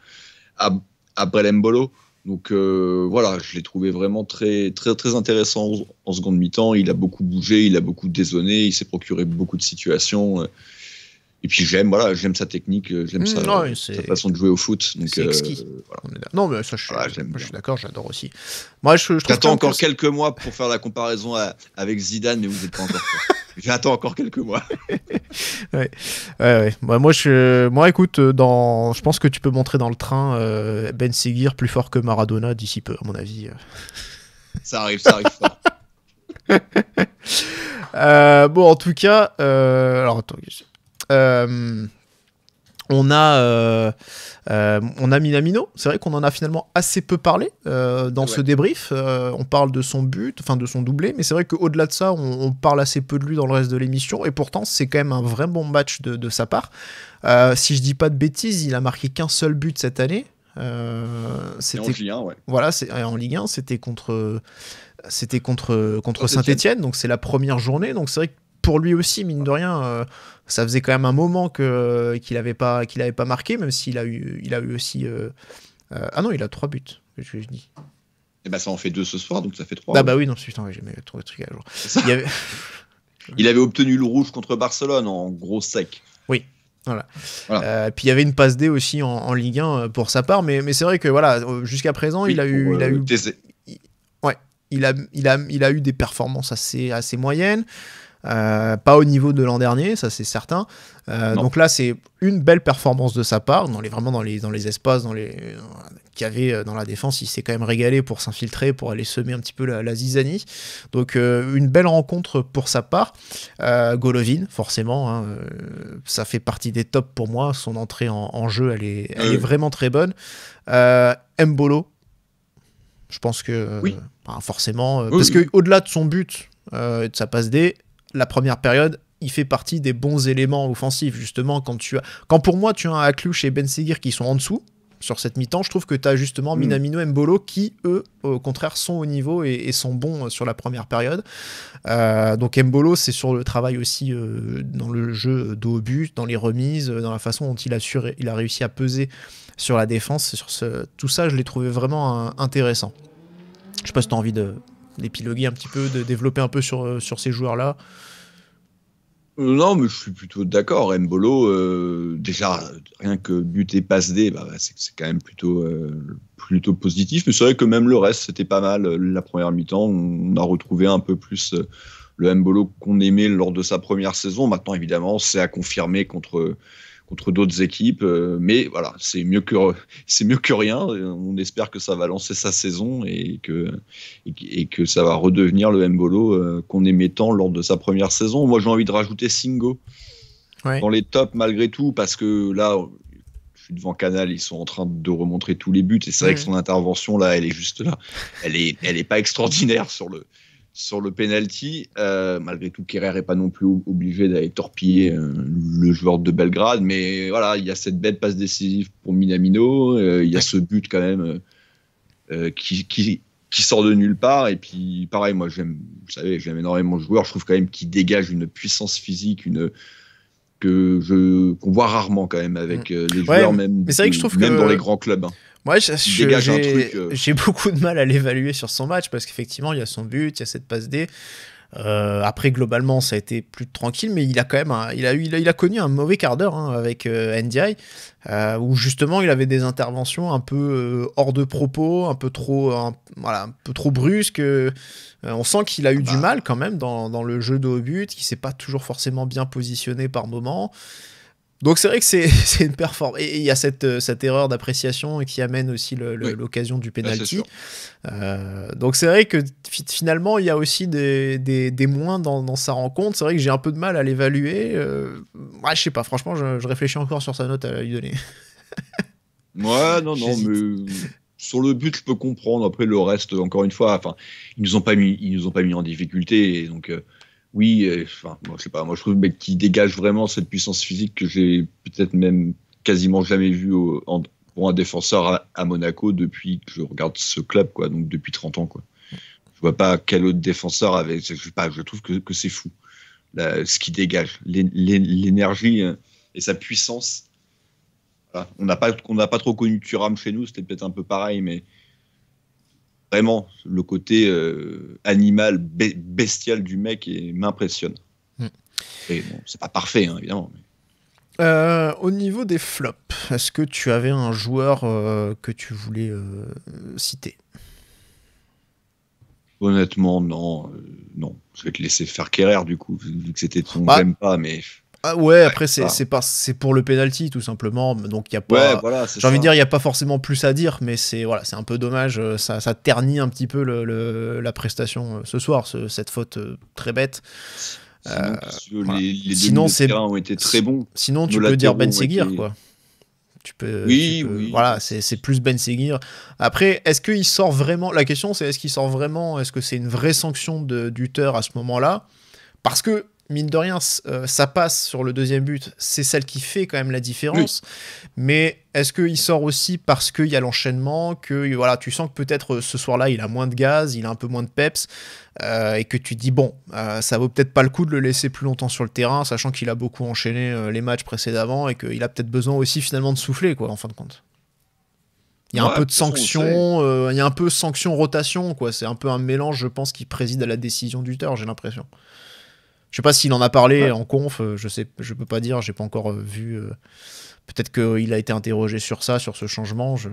Brelembolo. Donc voilà, je l'ai trouvé vraiment très, très, très intéressant en seconde mi-temps. Il a beaucoup bougé, il a beaucoup dézonné, il s'est procuré beaucoup de situations. Et puis j'aime sa technique, j'aime sa façon de jouer au foot. C'est exquis. Voilà. Non, mais ça, je suis d'accord, j'adore aussi. Moi, j'attends encore quelques mois pour faire la comparaison avec Zidane, mais vous n'êtes pas encore prêt. J'attends encore quelques mois. Ouais. Moi, écoute, je pense que tu peux montrer dans le train Ben Seguir plus fort que Maradona d'ici peu, à mon avis. Ça arrive fort. Bon, en tout cas, alors attends. On a Minamino. C'est vrai qu'on en a finalement assez peu parlé dans ce débrief. On parle de son but, enfin de son doublé, mais c'est vrai qu'au-delà de ça, on parle assez peu de lui dans le reste de l'émission, et pourtant c'est quand même un vrai bon match de sa part. Si je dis pas de bêtises, il a marqué qu'un seul but cette année. C'était en Ligue 1, ouais. Voilà, en Ligue 1, c'était contre Saint-Etienne, donc c'est la première journée, donc c'est vrai que pour lui aussi, mine de rien, ça faisait quand même un moment qu'il avait pas marqué, même s'il a eu aussi... Ah non, il a 3 buts, je dis. Et bah ça en fait 2 ce soir, donc ça fait 3. Ah bah oui, non, putain, j'ai mis trop de trucs à jour. Il avait obtenu le rouge contre Barcelone en gros sec. Oui. Voilà. Puis il y avait une passe D aussi en Ligue 1 pour sa part, mais c'est vrai que voilà, jusqu'à présent, il a eu des performances assez moyennes. Pas au niveau de l'an dernier, ça c'est certain. Donc là, c'est une belle performance de sa part, dans les espaces, qu'il y avait dans la défense. Il s'est quand même régalé pour s'infiltrer, pour aller semer un petit peu la zizanie. Donc une belle rencontre pour sa part. Golovin, forcément, hein, ça fait partie des tops pour moi. Son entrée en jeu, elle est vraiment très bonne. Mbolo, je pense que forcément, parce que au-delà de son but, de sa passe D, la première période, il fait partie des bons éléments offensifs. Justement, quand pour moi, tu as un Aklouche et Ben Seguir qui sont en dessous, sur cette mi-temps, je trouve que tu as justement Minamino et Mbolo qui, eux, au contraire, sont au niveau et sont bons sur la première période. Donc Mbolo, c'est sur le travail aussi dans le jeu dos au but, dans les remises, dans la façon dont il a réussi à peser sur la défense. Tout ça, je l'ai trouvé vraiment intéressant. Je sais pas si tu as envie d'épiloguer un petit peu, de développer un peu sur ces joueurs-là. Non, mais je suis plutôt d'accord. Mbolo, déjà, rien que but et passe D, c'est quand même plutôt positif. Mais c'est vrai que même le reste, c'était pas mal. La première mi-temps, on a retrouvé un peu plus le Mbolo qu'on aimait lors de sa première saison. Maintenant, évidemment, c'est à confirmer contre d'autres équipes. Mais voilà, c'est mieux que rien. On espère que ça va lancer sa saison et que ça va redevenir le Mbolo qu'on aimait tant lors de sa première saison. Moi, j'ai envie de rajouter Singo dans les tops malgré tout, parce que là, je suis devant Canal, ils sont en train de remontrer tous les buts. Et c'est vrai que son intervention, là, elle est juste là. Elle est pas extraordinaire sur le penalty. Malgré tout, Kerrer n'est pas non plus obligé d'aller torpiller le joueur de Belgrade, mais voilà, il y a cette belle passe décisive pour Minamino, il y a ce but quand même qui sort de nulle part. Et puis pareil, moi j'aime énormément le joueur, je trouve quand même qu'il dégage une puissance physique, qu'on voit rarement quand même avec les joueurs, même dans les grands clubs. Ouais, j'ai beaucoup de mal à l'évaluer sur son match, parce qu'effectivement, il y a son but, il y a cette passe D. Après, globalement, ça a été plus tranquille, mais il a quand même il a connu un mauvais quart d'heure avec NDI, où justement il avait des interventions un peu hors de propos, un peu trop brusques. On sent qu'il a eu du mal quand même dans le jeu de haut but, qu'il s'est pas toujours forcément bien positionné par moment. Donc c'est vrai que c'est une performance. Et il y a cette erreur d'appréciation qui amène aussi l'occasion du penalty. Donc c'est vrai que finalement il y a aussi des moins dans sa rencontre. C'est vrai que j'ai un peu de mal à l'évaluer. Je sais pas, franchement je réfléchis encore sur sa note à lui donner. Ouais, non, mais sur le but je peux comprendre. Après le reste, encore une fois, ils nous ont pas mis en difficulté, et donc oui, moi, je sais pas, moi je trouve qu'il dégage vraiment cette puissance physique que j'ai peut-être même quasiment jamais vue pour un défenseur à Monaco depuis que je regarde ce club, quoi, donc depuis 30 ans, quoi. Je vois pas quel autre défenseur avait. Je trouve que c'est fou, ce qu'il dégage, l'énergie et sa puissance. Voilà. On n'a pas trop connu Thuram chez nous, c'était peut-être un peu pareil, mais vraiment, le côté animal, bestial du mec m'impressionne. Et bon, c'est pas parfait, évidemment. Mais... au niveau des flops, est-ce que tu avais un joueur que tu voulais citer ? Honnêtement, non. Je vais te laisser faire Kerrer, du coup, vu que c'était ton j'aime pas, mais... Après c'est pour le penalty tout simplement, donc il y a pas. Ouais, voilà, j'ai envie de dire, il y a pas forcément plus à dire, mais c'est un peu dommage, ça ternit un petit peu la prestation ce soir, cette faute très bête. Les deux terrains ont été très bons. Sinon tu peux dire Ben Seguir, quoi. Tu peux, voilà, c'est plus Ben Seguir. Après, est-ce qu'il sort vraiment ? La question c'est, est-ce qu'il sort vraiment ? Est-ce que c'est une vraie sanction d'Hutter à ce moment-là ? Parce que mine de rien, ça passe sur le deuxième but, c'est celle qui fait quand même la différence. Oui. Mais est-ce qu'il sort aussi parce qu'il y a l'enchaînement, que voilà, tu sens que peut-être ce soir-là, il a moins de gaz, il a un peu moins de peps, et que tu te dis, bon, ça vaut peut-être pas le coup de le laisser plus longtemps sur le terrain, sachant qu'il a beaucoup enchaîné les matchs précédemment, et qu'il a peut-être besoin aussi finalement de souffler, quoi, en fin de compte. Il y a un peu de sanction, il y a un peu sanction-rotation, quoi. C'est un peu un mélange, je pense, qui préside à la décision d'Hutter, j'ai l'impression. Je sais pas s'il en a parlé en conf, je peux pas dire, j'ai pas encore vu. Peut-être qu'il a été interrogé sur ça, sur ce changement, je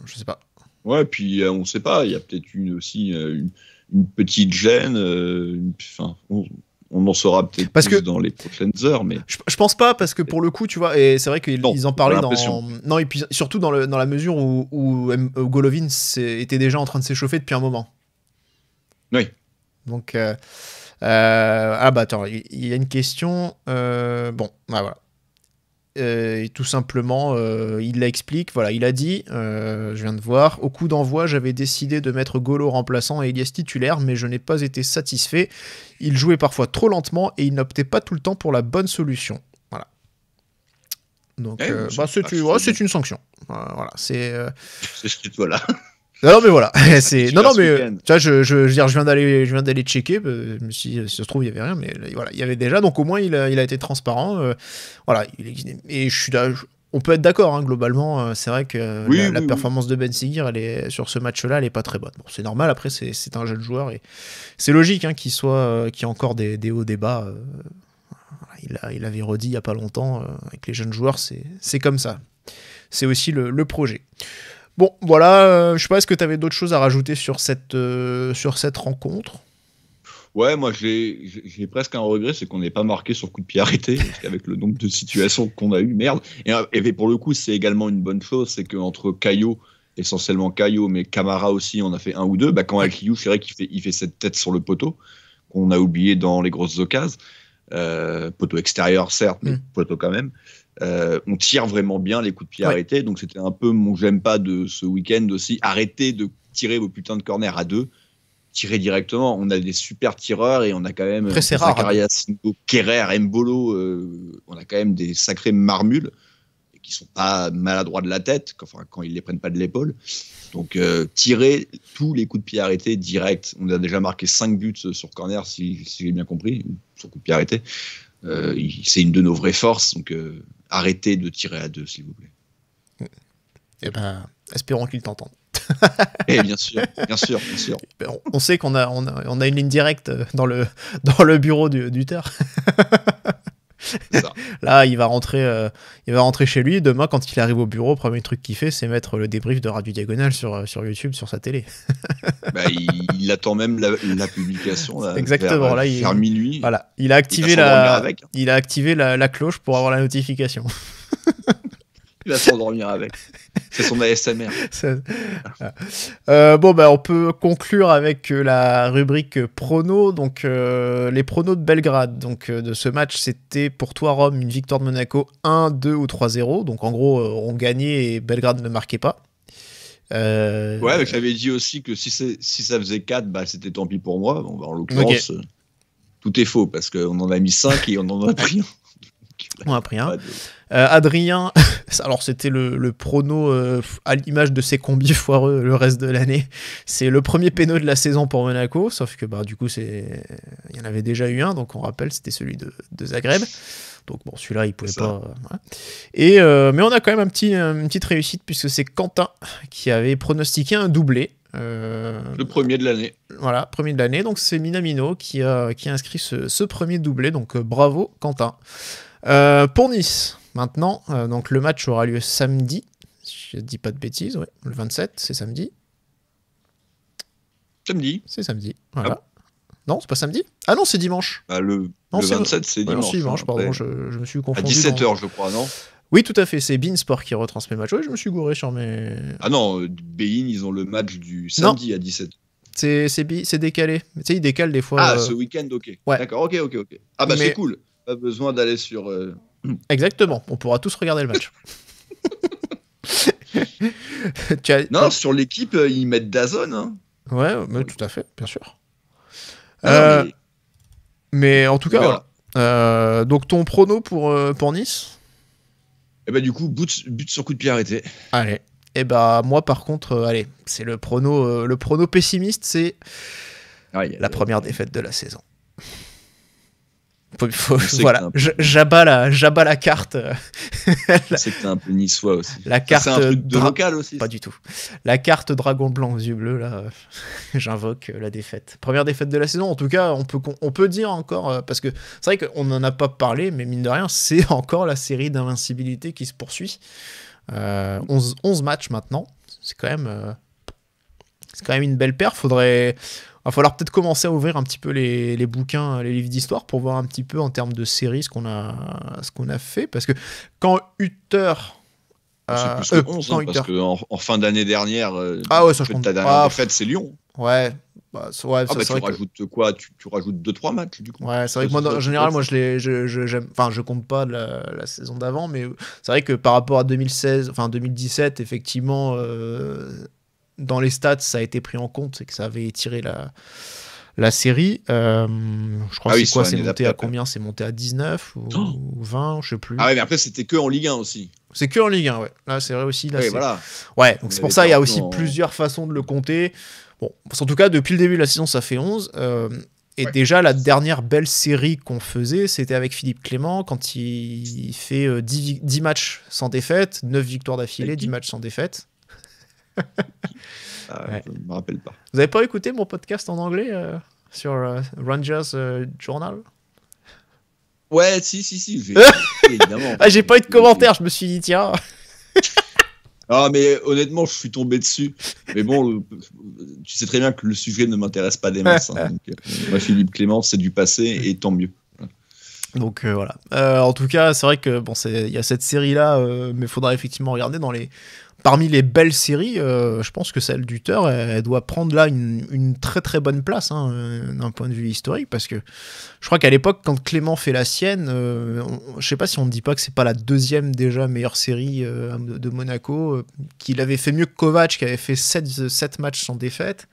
sais pas. Ouais, puis on sait pas, il y a peut-être aussi une petite gêne, on en saura peut-être plus dans les prochaines heures, mais... Je pense pas, parce que pour le coup, tu vois, et c'est vrai qu'ils en parlaient Non, et puis surtout dans la mesure où Golovin était déjà en train de s'échauffer depuis un moment. Oui. Donc... attends, il y a une question. Voilà. Et tout simplement, il l'explique. Voilà, il a dit, je viens de voir, au coup d'envoi, j'avais décidé de mettre Golo remplaçant et Elias titulaire, mais je n'ai pas été satisfait. Il jouait parfois trop lentement et il n'optait pas tout le temps pour la bonne solution. Voilà. Donc, c'est une sanction. Voilà, c'est. Voilà. Non mais voilà, c'est tu vois, je veux dire, je viens d'aller checker, si ça se trouve il y avait rien, mais voilà, il y avait déjà, donc au moins il a été transparent, voilà, et je suis là, on peut être d'accord, hein, globalement, c'est vrai que la performance de Ben Seguir, elle est sur ce match-là, elle est pas très bonne. Bon, c'est normal, après c'est un jeune joueur et c'est logique, hein, qu'il y ait encore des hauts, des bas. Il avait redit il y a pas longtemps, avec les jeunes joueurs, c'est comme ça. C'est aussi le projet. Bon, voilà, je sais pas, est-ce que tu avais d'autres choses à rajouter sur cette rencontre ? Ouais, moi j'ai presque un regret, c'est qu'on n'ait pas marqué sur coup de pied arrêté, parce qu'avec le nombre de situations qu'on a eu, merde. Et pour le coup, c'est également une bonne chose, c'est qu'entre Caio, essentiellement Caio, mais Camara aussi, on a fait un ou deux. Quand Alkiou, c'est vrai qu'il fait cette tête sur le poteau, qu'on a oublié dans les grosses occasions. Poteau extérieur, certes, mais poteau quand même. On tire vraiment bien les coups de pied arrêtés, donc c'était un peu mon j'aime pas de ce week-end aussi. Arrêtez de tirer vos putains de corners à deux, tirez directement. On a des super tireurs et on a quand même Zakaria, Singo, Kerrer, Mbolo, on a quand même des sacrés marmules qui sont pas maladroits de la tête, quand ils les prennent pas de l'épaule. Donc tirez tous les coups de pied arrêtés direct. On a déjà marqué 5 buts sur corner, si j'ai bien compris, sur coups de pied arrêtés. C'est une de nos vraies forces, donc arrêtez de tirer à deux, s'il vous plaît. Eh ben, espérons qu'ils t'entendent. Et bien sûr. On sait qu'on a une ligne directe dans le bureau du terre. Là, il va rentrer chez lui. Demain, quand il arrive au bureau, le premier truc qu'il fait, c'est mettre le débrief de Radio Diagonale sur YouTube, sur sa télé. Il attend même la publication. Là, exactement. Vers minuit. Voilà. Il a activé la cloche pour avoir la notification. Il va s'endormir avec. C'est son ASMR. On peut conclure avec la rubrique prono. Donc, les pronos de Belgrade. Donc, de ce match, c'était pour toi, Rome, une victoire de Monaco 1, 2 ou 3-0. Donc, en gros, on gagnait et Belgrade ne marquait pas. Ouais, j'avais dit aussi que si ça faisait 4, c'était tant pis pour moi. En l'occurrence, tout est faux parce qu'on en a mis 5 et on en a pris un. On a pris un. Adrien, alors c'était le prono à l'image de ses combis foireux le reste de l'année. C'est le premier péno de la saison pour Monaco, sauf que du coup il y en avait déjà eu un, donc on rappelle c'était celui de Zagreb. Donc bon, celui-là il pouvait pas. Et mais on a quand même une petite réussite puisque c'est Quentin qui avait pronostiqué un doublé. Le premier de l'année. Voilà, premier de l'année. Donc c'est Minamino qui a inscrit ce premier doublé. Donc bravo Quentin. Pour Nice, maintenant, donc le match aura lieu samedi, si je ne dis pas de bêtises, le 27, c'est samedi. C'est samedi, voilà. Non, c'est pas samedi ? Ah non, c'est dimanche. Le 27, c'est dimanche. C'est dimanche, pardon, je me suis confondu. À 17h, je crois, non ? Oui, tout à fait, c'est Beansport qui retransmet le match. Oui, je me suis gouré sur mes... Ah non, Bein, ils ont le match du samedi à 17h. C'est décalé. Tu sais, ils décalent des fois... Ah, ce week-end, ok. Ouais. D'accord, ok. Ah bah c'est cool. Pas besoin d'aller sur... Exactement, on pourra tous regarder le match. Non, sur l'équipe, ils mettent DAZN. Hein. Ouais, mais tout à fait, bien sûr. Mais en tout cas, voilà. Donc ton prono pour Nice ? Du coup, but sur coup de pied arrêté. Allez. Moi par contre, c'est le prono pessimiste, c'est la première défaite de la saison. Voilà, j'abats la carte. Je sais que t'es un peu niçois aussi. La carte c'est un truc de local aussi. Pas du tout. La carte dragon blanc aux yeux bleus, là, j'invoque la défaite. Première défaite de la saison, en tout cas, on peut dire encore, parce que c'est vrai qu'on n'en a pas parlé, mais mine de rien, c'est encore la série d'invincibilité qui se poursuit. 11 matchs maintenant, c'est quand même une belle paire. Il va falloir peut-être commencer à ouvrir un petit peu les bouquins, les livres d'histoire pour voir un petit peu en termes de séries ce qu'on a fait. Parce que quand Hutter... c'est plus que 11, parce qu'en fin d'année dernière, ta dernière défaite, c'est Lyon. Ouais, Ouais, Tu c'est vrai que... rajoutes quoi? Tu rajoutes 2-3 matchs, du coup. Ouais, c'est vrai que moi, en général, moi, je compte pas la saison d'avant, mais c'est vrai que par rapport à 2017, effectivement, dans les stats, ça a été pris en compte, c'est que ça avait étiré la série. Je crois que c'est monté à combien? C'est monté à 19 ou 20, je sais plus. Ah ouais, mais après, c'était que en Ligue 1 aussi. C'est que en Ligue 1, ouais. Là, c'est vrai aussi. Là, ouais, voilà. Ouais, donc c'est pour ça, il y a aussi plusieurs façons de le compter. Bon, en tout cas, depuis le début de la saison, ça fait 11. Et déjà, la dernière belle série qu'on faisait, c'était avec Philippe Clément, quand il fait 10 matchs sans défaite, 9 victoires d'affilée, 10 matchs sans défaite. Je me rappelle pas. Vous avez pas écouté mon podcast en anglais sur Rangers Journal? Ouais, si, évidemment. J'ai pas eu de commentaires, je me suis dit, tiens... Ah, mais honnêtement, je suis tombé dessus. Mais bon, tu sais très bien que le sujet ne m'intéresse pas des masses. Donc, moi, Philippe Clément, c'est du passé et tant mieux. Donc voilà. En tout cas, c'est vrai que bon, il y a cette série-là, mais il faudra effectivement regarder parmi les belles séries. Je pense que celle du Thor, elle doit prendre là une très très bonne place d'un point de vue historique, parce que je crois qu'à l'époque, quand Clément fait la sienne, je sais pas si on ne dit pas que c'est pas la deuxième déjà meilleure série de Monaco, qu'il avait fait mieux que Kovac, qui avait fait 7 matchs sans défaite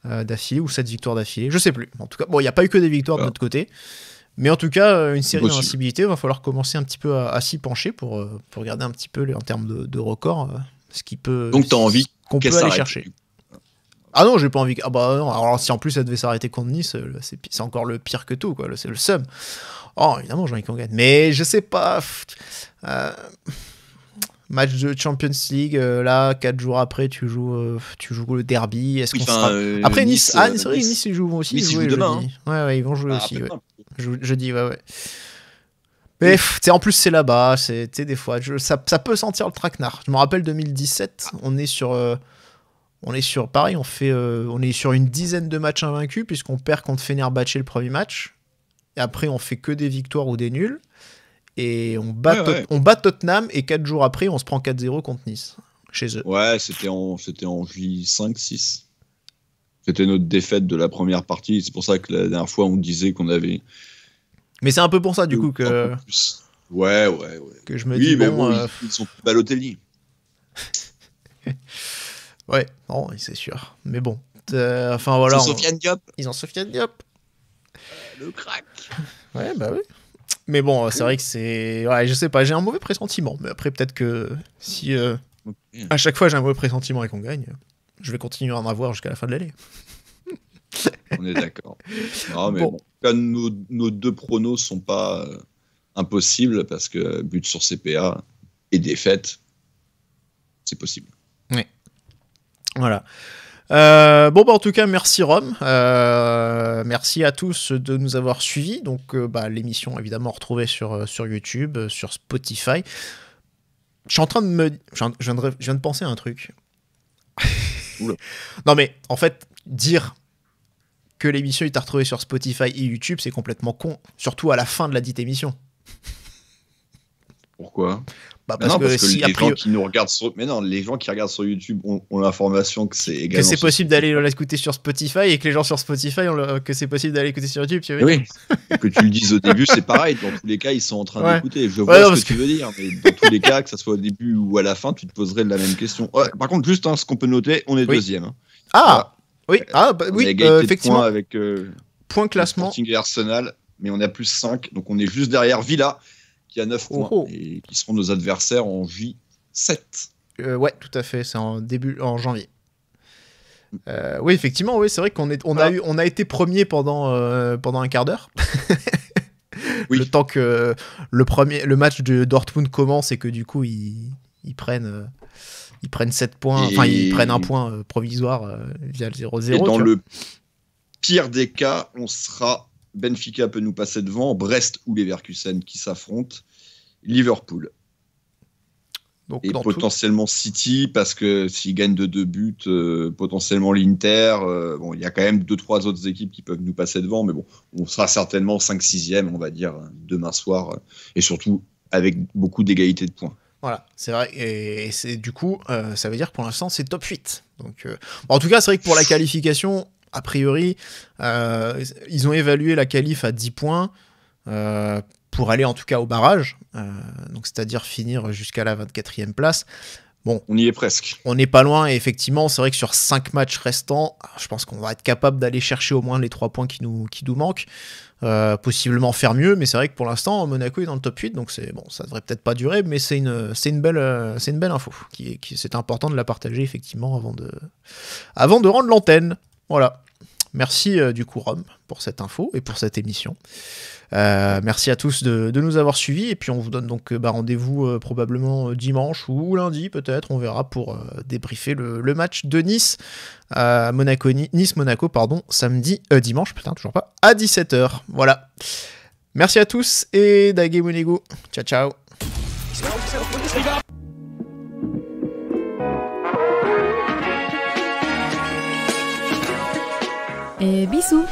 d'affilée, ou 7 victoires d'affilée, je sais plus. En tout cas, bon, il n'y a pas eu que des victoires de notre côté. Mais en tout cas, une série d'invincibilité, il va falloir commencer un petit peu à s'y pencher pour regarder un petit peu en termes de records ce qui peut. Donc, tu as envie qu'on peut aller chercher. Ah non, j'ai pas envie. Ah bah non, alors si en plus elle devait s'arrêter contre Nice, c'est encore le pire que tout, quoi. C'est le seum. Oh, évidemment, j'ai envie qu'on gagne. Mais je sais pas. Match de Champions League, là, 4 jours après, tu joues le derby. Est-ce qu'on sera... Après, Nice, c'est vrai, Nice, ils jouent aussi. Nice, ils jouent demain. Ouais, ils vont jouer aussi. Ouais. Jeudi, ouais. Mais en plus, c'est là-bas. Des fois, ça peut sentir le traquenard. Je me rappelle 2017, on est sur pareil, on est sur une dizaine de matchs invaincus, puisqu'on perd contre Fenerbahçe le premier match. Et après, on fait que des victoires ou des nuls. Et on bat Tottenham, et 4 jours après, on se prend 4-0 contre Nice, chez eux. Ouais, c'était en J5-6. C'était notre défaite de la première partie. C'est pour ça que la dernière fois, on disait qu'on avait... Mais c'est un peu pour ça, du coup, que... Ouais. Que je me dis, bon... Ils sont Balotelli. Ouais, non, c'est sûr. Mais bon, enfin voilà... Ils ont Sofiane Diop. Le crack. Ouais, bah oui. Mais bon, c'est vrai que c'est... Ouais, je sais pas, j'ai un mauvais pressentiment. Mais après, peut-être que si à chaque fois j'ai un mauvais pressentiment et qu'on gagne, je vais continuer à en avoir jusqu'à la fin de l'année. On est d'accord. Non, mais bon. Nos deux pronos sont pas impossibles, parce que but sur CPA et défaite, c'est possible. Oui. Voilà. En tout cas, merci Rome. Merci à tous de nous avoir suivis. Donc, l'émission, évidemment, retrouvée sur YouTube, sur Spotify. Je suis en train de je viens de penser à un truc. Non, mais en fait, dire que l'émission est à retrouver sur Spotify et YouTube, c'est complètement con. Surtout à la fin de la dite émission. Pourquoi ? Parce que les gens qui nous regardent les gens qui regardent sur YouTube ont l'information que c'est également... Que c'est possible d'aller l'écouter sur Spotify, et que les gens sur Spotify que c'est possible d'aller écouter sur YouTube. Oui, que tu le dises au début, c'est pareil. Dans tous les cas, ils sont en train d'écouter. Je vois ce que tu veux dire, mais dans tous les cas, que ça soit au début ou à la fin, tu te poserais la même question. Ouais, par contre, juste ce qu'on peut noter, on est deuxième. Hein. Ah oui, effectivement. Avec point classement. Sporting et Arsenal, mais on a plus 5, donc on est juste derrière Villa, qui a 9 points, et qui seront nos adversaires en J7. Ouais, tout à fait, c'est en janvier. Oui, effectivement, oui, c'est vrai qu'on a été premier pendant un quart d'heure. Oui. Le temps que le match de Dortmund commence, et que du coup ils prennent 7 points, enfin ils prennent un point provisoire via le 0-0. Et dans le pire des cas, on sera... Benfica peut nous passer devant, Brest ou Leverkusen qui s'affrontent, Liverpool. Donc, et potentiellement City, parce que s'ils gagnent de 2 buts, potentiellement l'Inter. Il y a quand même 2-3 autres équipes qui peuvent nous passer devant, mais bon, on sera certainement 5-6e, on va dire, demain soir, et surtout avec beaucoup d'égalité de points. Voilà, c'est vrai, et c'est du coup, ça veut dire que pour l'instant c'est top 8. Donc, en tout cas, c'est vrai que pour la qualification, a priori, ils ont évalué la qualif à 10 points pour aller en tout cas au barrage, donc c'est-à-dire finir jusqu'à la 24e place. Bon, on y est presque. On n'est pas loin, et effectivement, c'est vrai que sur 5 matchs restants, je pense qu'on va être capable d'aller chercher au moins les 3 points qui nous manquent, possiblement faire mieux, mais c'est vrai que pour l'instant, Monaco est dans le top 8, donc c'est, bon, ça devrait peut-être pas durer, mais c'est une belle info, c'est important de la partager effectivement avant de rendre l'antenne. Voilà. Merci du coup Rome pour cette info et pour cette émission. Merci à tous de nous avoir suivis, et puis on vous donne donc rendez-vous probablement dimanche ou lundi peut-être, on verra, pour débriefer le match de Nice Nice-Monaco dimanche, toujours pas, à 17h. Voilà. Merci à tous et Dage Monego. Ciao ciao. Et bisous.